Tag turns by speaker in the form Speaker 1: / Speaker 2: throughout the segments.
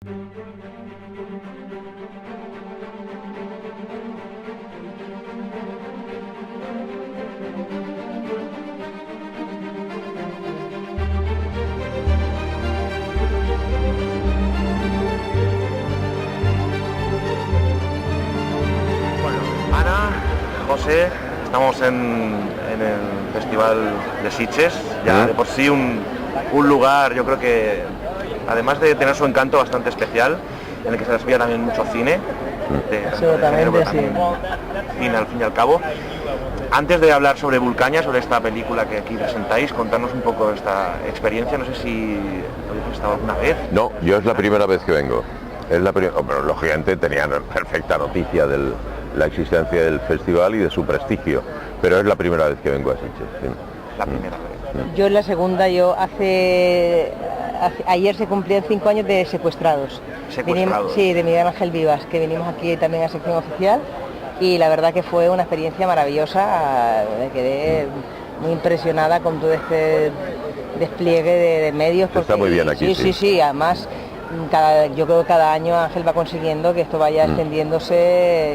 Speaker 1: José, estamos en el Festival de Sitges, ya de por sí un lugar, yo creo que además de tener su encanto bastante especial, en el que se desvía también mucho cine,
Speaker 2: absolutamente, sí.
Speaker 1: Cine al fin y al cabo. Antes de hablar sobre Vulcania, sobre esta película que aquí presentáis, contarnos un poco esta experiencia, no sé si habéis estado alguna vez.
Speaker 3: No, yo es la primera vez que vengo. Es la primera, bueno, lógicamente tenían perfecta noticia de la existencia del festival y de su prestigio, pero es la primera vez que vengo a Sitges. Sí.
Speaker 1: La primera vez.
Speaker 2: Yo es la segunda, ayer se cumplían 5 años de Secuestrados.
Speaker 1: ¿Secuestrados?
Speaker 2: Sí, de Miguel Ángel Vivas, que vinimos aquí también a sección oficial y la verdad que fue una experiencia maravillosa, me quedé muy impresionada con todo este despliegue de medios. Porque,
Speaker 3: está muy bien aquí.
Speaker 2: Sí, además yo creo que cada año Ángel va consiguiendo que esto vaya extendiéndose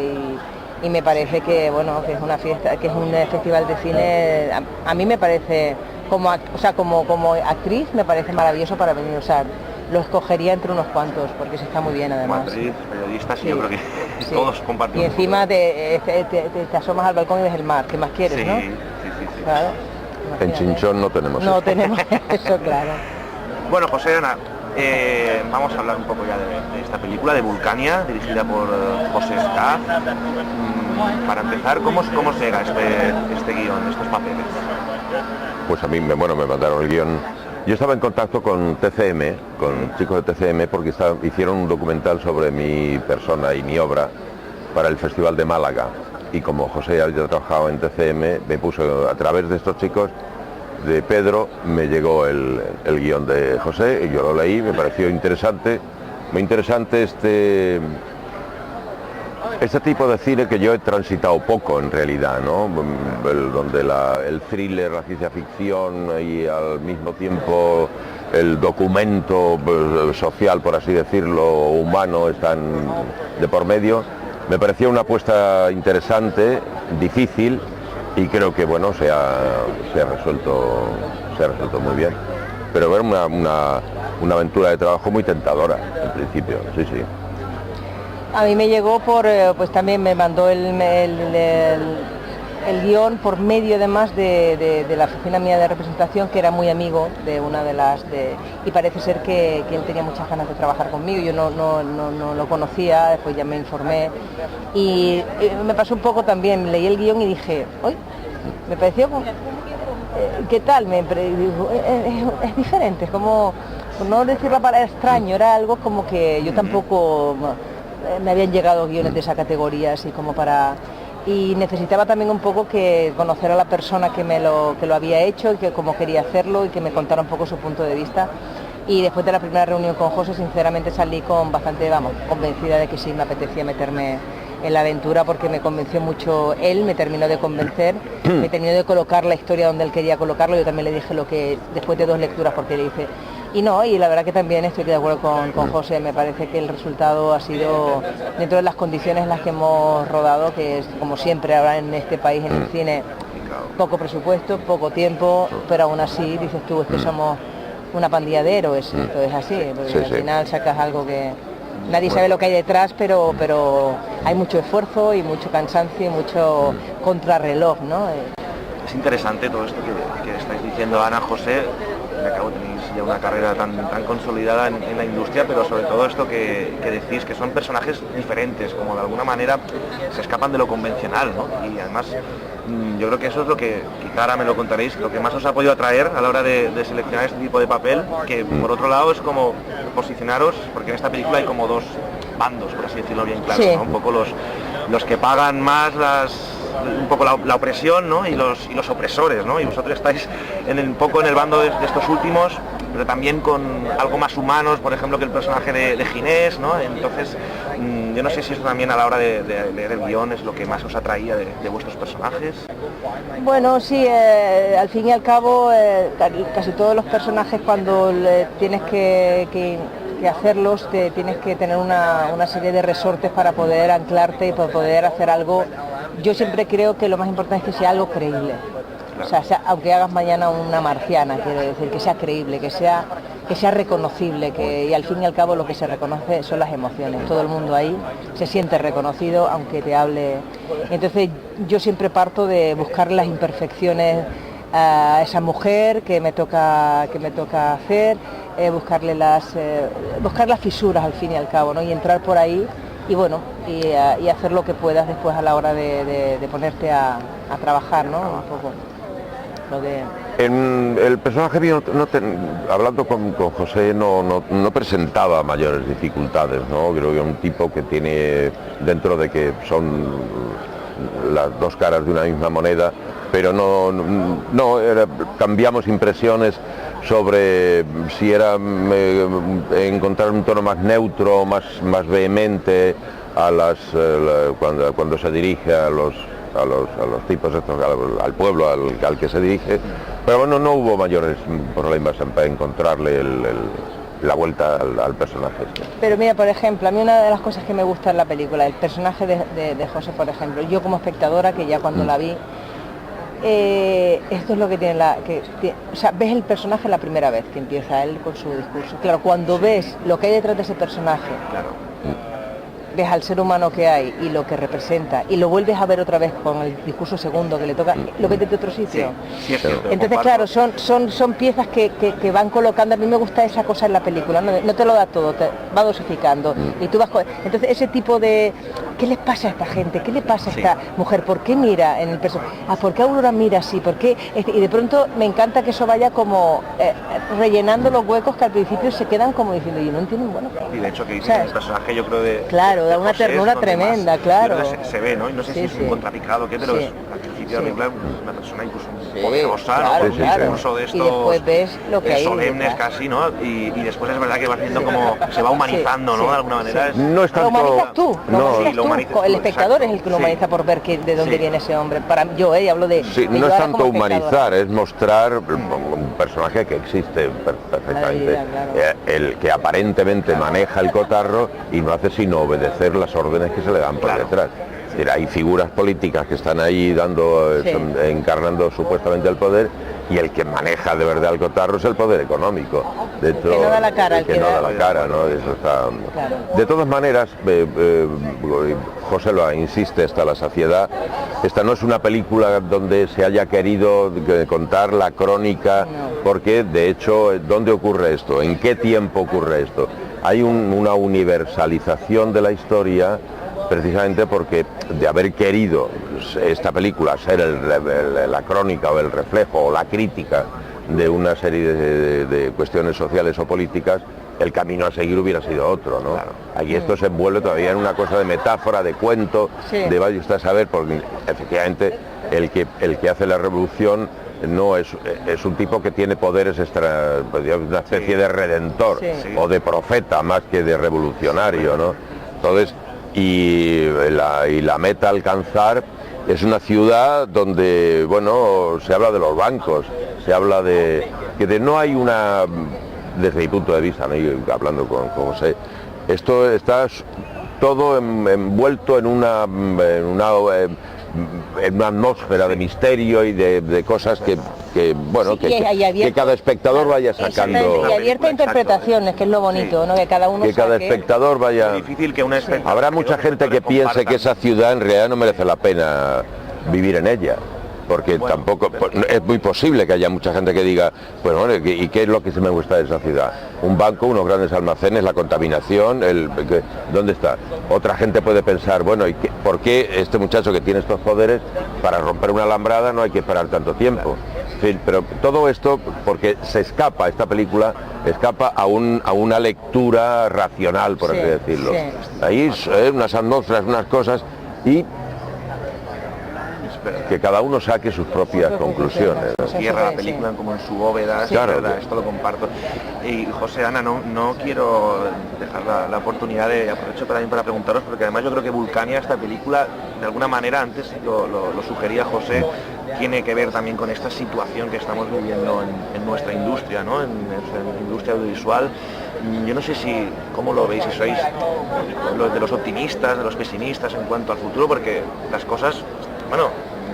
Speaker 2: y me parece que bueno, que es una fiesta, que es un festival de cine, a mí me parece como actriz me parece maravilloso para venir, o sea, lo escogería entre unos cuantos porque se está muy bien además.
Speaker 1: Madrid, periodistas, sí, yo creo que todos compartimos.
Speaker 2: Y encima te asomas al balcón y ves el mar, ¿qué más quieres, no?
Speaker 1: Sí.
Speaker 2: Claro.
Speaker 3: En Chinchón no tenemos
Speaker 2: eso. No tenemos eso, claro.
Speaker 1: Bueno, José, Ana, vamos a hablar un poco ya de esta película, de Vulcania, dirigida por José Escaz. Para empezar, ¿cómo llega este guión, estos papeles?
Speaker 3: Pues a mí me mandaron el guión. Yo estaba en contacto con TCM, con chicos de TCM, porque hicieron un documental sobre mi persona y mi obra para el Festival de Málaga. Y como José ya había trabajado en TCM, me puso a través de estos chicos, de Pedro, me llegó el guión de José y yo lo leí, me pareció interesante, muy interesante este tipo de cine que yo he transitado poco en realidad, ¿no? Donde el thriller, la ciencia ficción y al mismo tiempo el documento social, por así decirlo, humano, están de por medio. Me pareció una apuesta interesante, difícil, y creo que bueno, se ha resuelto muy bien. Pero era una aventura de trabajo muy tentadora en principio, sí.
Speaker 2: A mí me llegó pues también me mandó el guión por medio además de la oficina mía de representación, que era muy amigo de una de y parece ser que él tenía muchas ganas de trabajar conmigo. Yo no lo conocía, después ya me informé y me pasó un poco también, leí el guión y dije, uy, me pareció, ¿qué tal? Es diferente, es como, por no decir la palabra extraño, era algo como que yo tampoco me habían llegado guiones de esa categoría, así como para... Y necesitaba también un poco que conocer a la persona que lo había hecho y que cómo quería hacerlo y que me contara un poco su punto de vista. Y después de la primera reunión con José, sinceramente salí con bastante, convencida de que sí me apetecía meterme en la aventura, porque me convenció mucho él, me terminó de convencer, me terminó de colocar la historia donde él quería colocarlo. Yo también le dije lo que, después de 2 lecturas, porque le dije... Y la verdad que también estoy de acuerdo con José, me parece que el resultado ha sido, dentro de las condiciones en las que hemos rodado, que es como siempre ahora en este país, en el cine, poco presupuesto, poco tiempo, pero aún así dices tú, es que somos una pandilla de héroes, esto es así, porque al final sacas algo que nadie sabe lo que hay detrás, pero hay mucho esfuerzo y mucho cansancio y mucho contrarreloj, ¿no?
Speaker 1: Es interesante todo esto que estáis diciendo, Ana, José. De cabo tenéis ya una carrera tan consolidada en la industria, pero sobre todo esto que decís, que son personajes diferentes, como de alguna manera se escapan de lo convencional, ¿no? Y además yo creo que eso es lo que, quizá ahora me lo contaréis, lo que más os ha podido atraer a la hora de seleccionar este tipo de papel, que por otro lado es como posicionaros, porque en esta película hay como 2 bandos, por así decirlo bien claro, ¿no? Un poco los que pagan más un poco la opresión, ¿no? y los opresores, ¿no? Y vosotros estáis un poco en el bando de estos últimos, pero también con algo más humanos, por ejemplo, que el personaje de Ginés, ¿no? Entonces, yo no sé si eso también a la hora de leer el guión es lo que más os atraía de vuestros personajes.
Speaker 2: Bueno, sí, al fin y al cabo, casi todos los personajes, cuando tienes que que hacerlos tienes que tener una serie de resortes para poder anclarte y para poder hacer algo. Yo siempre creo que lo más importante es que sea algo creíble. O sea, aunque hagas mañana una marciana, quiero decir, que sea creíble, que sea reconocible, y al fin y al cabo lo que se reconoce son las emociones. Todo el mundo ahí se siente reconocido, aunque te hable. Entonces yo siempre parto de buscar las imperfecciones a esa mujer que me toca hacer, buscar las fisuras al fin y al cabo, ¿no? Y entrar por ahí y bueno, y hacer lo que puedas después a la hora de ponerte a trabajar, ¿no? Un poco.
Speaker 3: En el personaje mío, hablando con José, no presentaba mayores dificultades, ¿no? Creo que es un tipo que tiene, dentro de que son las dos caras de una misma moneda, pero cambiamos impresiones sobre si era encontrar un tono más neutro, más vehemente cuando se dirige a los tipos estos, al pueblo al que se dirige, pero bueno, no hubo mayores problemas para encontrarle la vuelta al personaje.
Speaker 2: Pero mira, por ejemplo, a mí una de las cosas que me gusta en la película, el personaje de José, por ejemplo, yo como espectadora, que ya cuando la vi, esto es lo que tiene o sea, ves el personaje la primera vez que empieza él con su discurso. Claro, cuando ves lo que hay detrás de ese personaje, ves al ser humano que hay y lo que representa, y lo vuelves a ver otra vez con el discurso segundo que le toca, lo ves desde otro sitio.
Speaker 1: Sí,
Speaker 2: entonces, claro, son piezas que van colocando. A mí me gusta esa cosa en la película, no te lo da todo, te va dosificando. Y tú vas entonces, ese tipo de... ¿Qué les pasa a esta gente? ¿Qué le pasa a esta mujer? ¿Por qué mira en el personaje? ¿Por qué Aurora mira así? ¿Por qué? Y de pronto me encanta que eso vaya como rellenando los huecos que al principio se quedan como diciendo, y no entienden, bueno.
Speaker 1: Y de hecho que dice el personaje, yo creo de...
Speaker 2: Claro, da una ternura tremenda,
Speaker 1: más,
Speaker 2: claro.
Speaker 1: Se ve, ¿no? Y no sé si es un contrapicado o qué, pero es al principio de una persona incluso
Speaker 2: Sí,
Speaker 1: poderosa,
Speaker 2: claro,
Speaker 1: ¿no?
Speaker 2: claro.
Speaker 1: Incluso de estos
Speaker 2: Y después ves lo que hay
Speaker 1: solemnes
Speaker 2: detrás.
Speaker 1: casi, ¿no? Y después es verdad que va haciendo como, se va humanizando, ¿no? De alguna manera.
Speaker 3: No es tanto...
Speaker 2: Lo humanizas tú,
Speaker 1: lo humanizas tú,
Speaker 2: el espectador
Speaker 1: exacto.
Speaker 2: es el que lo humaniza por ver de dónde viene ese hombre. Para yo, hablo de...
Speaker 3: Sí,
Speaker 2: de
Speaker 3: no
Speaker 2: yo
Speaker 3: es
Speaker 2: ahora
Speaker 3: tanto
Speaker 2: como
Speaker 3: humanizar,
Speaker 2: espectadora.
Speaker 3: es mostrar un personaje que existe perfectamente,
Speaker 2: Claro.
Speaker 3: El que aparentemente maneja el cotarro y no hace sino obedecer las órdenes que se le dan por detrás. Es decir, hay figuras políticas que están ahí encarnando supuestamente el poder, y el que maneja de verdad el cotarro es el poder económico. Dentro,
Speaker 2: que no da la cara,
Speaker 3: el que no da la cara, ¿no? Eso está...
Speaker 2: Claro.
Speaker 3: De todas maneras, José lo insiste hasta la saciedad, esta no es una película donde se haya querido contar la crónica, porque de hecho, ¿dónde ocurre esto? ¿En qué tiempo ocurre esto? Hay una universalización de la historia, precisamente porque de haber querido esta película ser la crónica o el reflejo o la crítica de una serie de cuestiones sociales o políticas, el camino a seguir hubiera sido otro, ¿no? Claro. Aquí esto se envuelve todavía en una cosa de metáfora, de cuento, de vaya usted a saber, porque efectivamente el que hace la revolución no es un tipo que tiene poderes una especie de redentor o de profeta más que de revolucionario, ¿no? Entonces, y la meta a alcanzar es una ciudad donde, bueno, se habla de los bancos, se habla de que no hay una, desde mi punto de vista, ¿no? Y hablando con José, esto está todo envuelto en una atmósfera de misterio y de cosas que cada espectador vaya sacando.
Speaker 2: Y abierta a interpretaciones, que es lo bonito, ¿no? Que cada uno
Speaker 3: cada espectador vaya...
Speaker 1: Es difícil que una espectador...
Speaker 3: Habrá mucha gente que piense que esa ciudad en realidad no merece la pena vivir en ella, porque tampoco es muy posible que haya mucha gente que diga, pues bueno, ¿y qué es lo que se me gusta de esa ciudad? Un banco, unos grandes almacenes, la contaminación, ¿dónde está? Otra gente puede pensar, bueno, ¿por qué este muchacho que tiene estos poderes, para romper una alambrada no hay que esperar tanto tiempo? En fin, pero todo esto porque esta película escapa a una lectura racional, por así decirlo. Ahí unas atmósferas, unas cosas, y que cada uno saque sus propias conclusiones, ¿no?
Speaker 1: Cierra la película como en su bóveda,
Speaker 3: claro,
Speaker 1: ¿verdad? Esto lo comparto. Y José, Ana, no quiero dejar la oportunidad de, aprovecho también para preguntaros, porque además yo creo que Vulcania, esta película, de alguna manera, antes lo sugería José, tiene que ver también con esta situación que estamos viviendo en nuestra industria, ¿no? En la industria audiovisual, yo no sé cómo lo veis, si sois de los optimistas, de los pesimistas en cuanto al futuro, porque las cosas, bueno,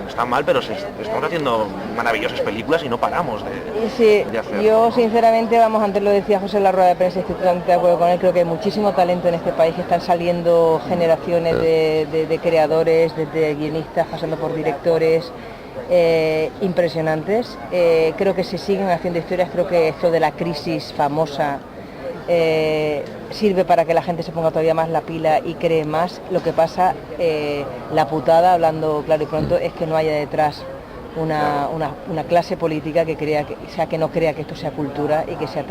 Speaker 1: están mal, pero estamos haciendo maravillosas películas y no paramos de hacer.
Speaker 2: Yo sinceramente, antes lo decía José en la rueda de prensa, estoy totalmente de acuerdo con él, creo que hay muchísimo talento en este país, que están saliendo generaciones de creadores, desde guionistas, pasando por directores, impresionantes. Creo que se siguen haciendo historias, creo que esto de la crisis famosa sirve para que la gente se ponga todavía más la pila y cree más. Lo que pasa, la putada, hablando claro y pronto, es que no haya detrás una clase política que crea que no crea que esto sea cultura y que sea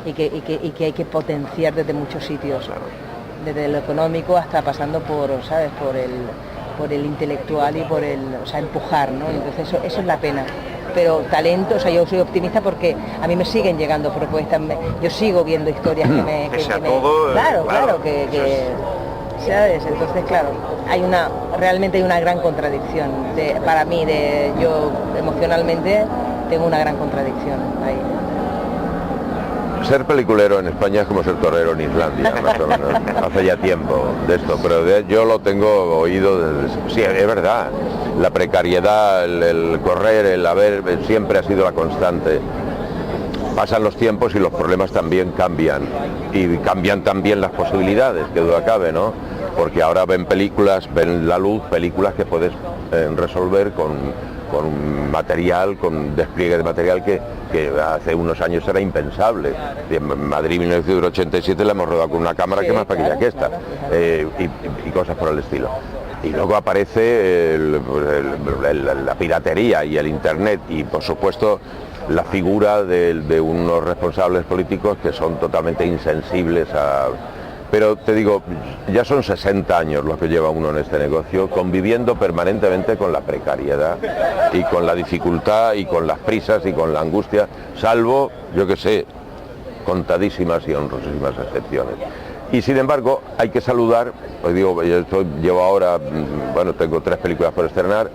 Speaker 2: y que hay que potenciar desde muchos sitios, desde lo económico hasta pasando por el intelectual y por empujar, ¿no? Entonces eso es la pena. Pero talento, yo soy optimista porque a mí me siguen llegando propuestas, yo sigo viendo historias que me... Claro, ¿sabes? Entonces, claro, realmente hay una gran contradicción. Para mí, yo emocionalmente tengo una gran contradicción ahí.
Speaker 3: Ser peliculero en España es como ser torero en Islandia, más o menos. Hace ya tiempo de esto, pero yo lo tengo oído desde... Sí, es verdad, la precariedad, el correr, el haber, siempre ha sido la constante. Pasan los tiempos y los problemas también cambian, y cambian también las posibilidades, que duda cabe, ¿no? Porque ahora ven la luz, películas que puedes resolver con material, con despliegue de material que hace unos años era impensable. En Madrid 1987 la hemos rodado con una cámara que es más pequeña que esta, y cosas por el estilo. Y luego aparece la piratería y el internet, y por supuesto la figura de unos responsables políticos que son totalmente insensibles a... Pero te digo, ya son 60 años los que lleva uno en este negocio, conviviendo permanentemente con la precariedad y con la dificultad y con las prisas y con la angustia, salvo, yo que sé, contadísimas y honrosísimas excepciones. Y sin embargo, hay que saludar, pues digo, llevo ahora, tengo 3 películas por estrenar,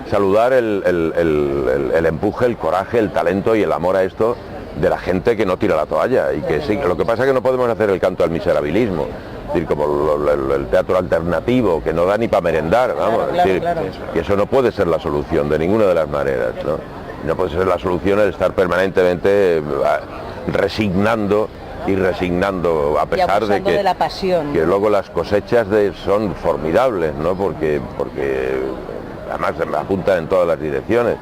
Speaker 3: saludar el empuje, el coraje, el talento y el amor a esto de la gente que no tira la toalla, y que sí, lo que pasa es que no podemos hacer el canto al miserabilismo, es decir, como el teatro alternativo, que no da ni para merendar, vamos, claro. Que eso no puede ser la solución de ninguna de las maneras, no puede ser la solución el estar permanentemente resignando, a pesar de que,
Speaker 2: la pasión,
Speaker 3: que luego las cosechas son formidables, ¿no? Porque además me apuntan en todas las direcciones.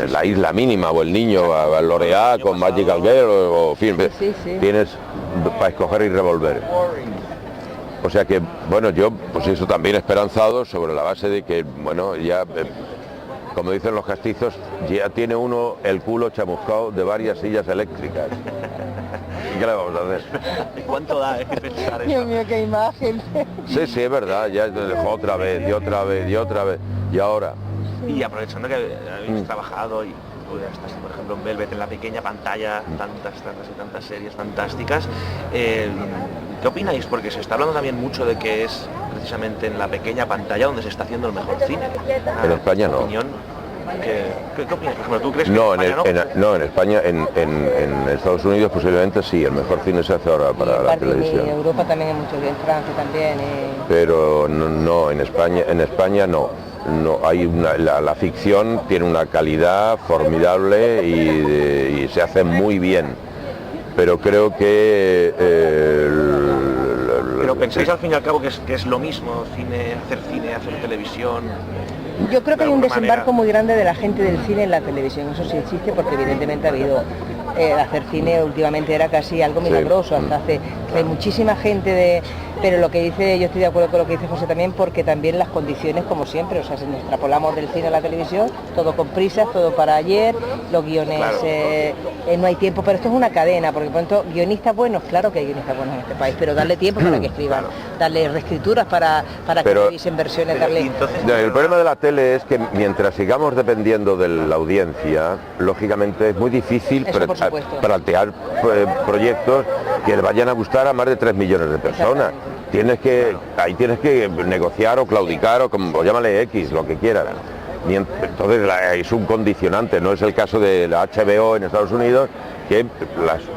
Speaker 3: La Isla Mínima o El Niño, L'Oreal con Magical Girl, o en fin, tienes para escoger y revolver. O sea que, yo pues eso también esperanzado sobre la base de que, ya, como dicen los castizos, ya tiene uno el culo chamuscado de varias sillas eléctricas. ¿Y qué le vamos a hacer?
Speaker 1: ¿Cuánto da pensar eso?
Speaker 2: Dios mío, qué imagen.
Speaker 3: Sí, es verdad, ya otra vez, y ahora...
Speaker 1: Y aprovechando que habéis trabajado y estás, por ejemplo, en Velvet, en la pequeña pantalla, tantas series fantásticas, ¿qué opináis? Porque se está hablando también mucho de que es precisamente en la pequeña pantalla donde se está haciendo el mejor cine.
Speaker 3: En España no.
Speaker 1: ¿Qué opinas? Por ejemplo, ¿tú crees que
Speaker 3: en España, en Estados Unidos posiblemente sí, el mejor cine se hace ahora para la televisión.
Speaker 2: En Europa también hay mucho, en Francia también.
Speaker 3: Pero no, en España no. No, la ficción tiene una calidad formidable y se hace muy bien, pero creo que
Speaker 1: pero pensáis al fin y al cabo que es lo mismo hacer televisión.
Speaker 2: Yo creo que hay un desembarco muy grande de la gente del cine en la televisión, eso sí existe, porque evidentemente ha habido hacer cine últimamente era casi algo milagroso, hasta hay muchísima gente pero lo que dice, yo estoy de acuerdo con lo que dice José también, porque también las condiciones, como siempre, si nos extrapolamos del cine a la televisión, todo con prisas, todo para ayer, los guiones, no hay tiempo, pero esto es una cadena, porque por ejemplo, guionistas buenos, claro que hay guionistas buenos en este país, pero darle tiempo para que escriban, darle reescrituras para que revisen versiones,
Speaker 3: el problema de la tele es que mientras sigamos dependiendo de la audiencia, lógicamente es muy difícil plantear proyectos que vayan a gustar a más de 3 millones de personas. Tienes que negociar o claudicar o llámale X, lo que quieras. Entonces es un condicionante, no es el caso de la HBO en Estados Unidos, que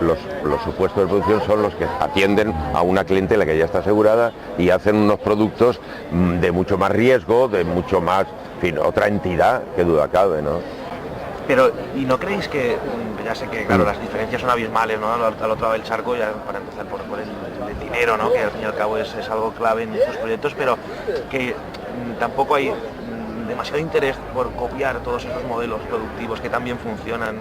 Speaker 3: los supuestos de producción son los que atienden a una clientela que ya está asegurada y hacen unos productos de mucho más riesgo, de mucho más, en fin, otra entidad, que duda cabe, ¿no?
Speaker 1: Pero, ¿y no creéis que, ya sé que claro, las diferencias son abismales, ¿no? Al otro lado del charco, ya para empezar por el dinero, ¿no? Que al fin y al cabo es algo clave en estos proyectos, pero que tampoco hay demasiado interés por copiar todos esos modelos productivos que también funcionan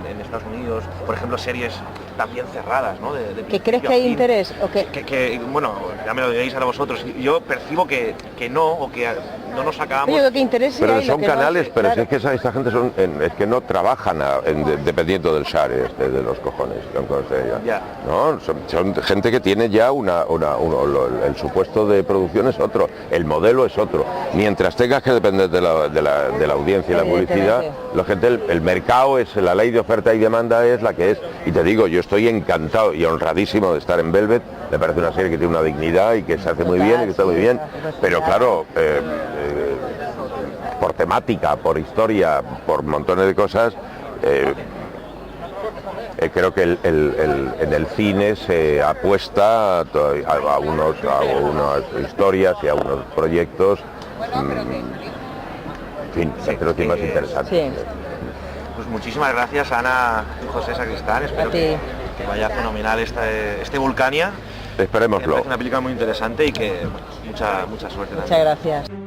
Speaker 1: en Estados Unidos, por ejemplo, series también cerradas, ¿no?
Speaker 2: ¿Que crees que hay interés? ¿O
Speaker 1: que, bueno, ya me lo diréis ahora vosotros, yo percibo que no, o que no nos acabamos...
Speaker 2: Yo creo que interés sí
Speaker 3: pero
Speaker 2: hay,
Speaker 3: son canales,
Speaker 2: no,
Speaker 3: pero
Speaker 2: claro.
Speaker 3: es que esa gente es que no trabajan dependiendo del share de los cojones,
Speaker 1: Ya.
Speaker 3: ¿no? Son gente que tiene ya el supuesto de producción es otro, el modelo es otro. Mientras tengas que depender de la audiencia y la publicidad, el mercado es, la ley de oferta y demanda es la que es. Y te digo, yo estoy encantado y honradísimo de estar en Velvet, me parece una serie que tiene una dignidad y que se hace muy bien y que está muy bien, pero claro, por temática, por historia, por montones de cosas, creo que en el cine se apuesta a unas historias y a unos proyectos, en fin, creo que más interesantes.
Speaker 2: Sí.
Speaker 1: Pues muchísimas gracias, Ana y José Sacristán, espero que vaya fenomenal este Vulcania.
Speaker 3: Esperémoslo.
Speaker 1: Es una película muy interesante y que mucha suerte también.
Speaker 2: Muchas gracias.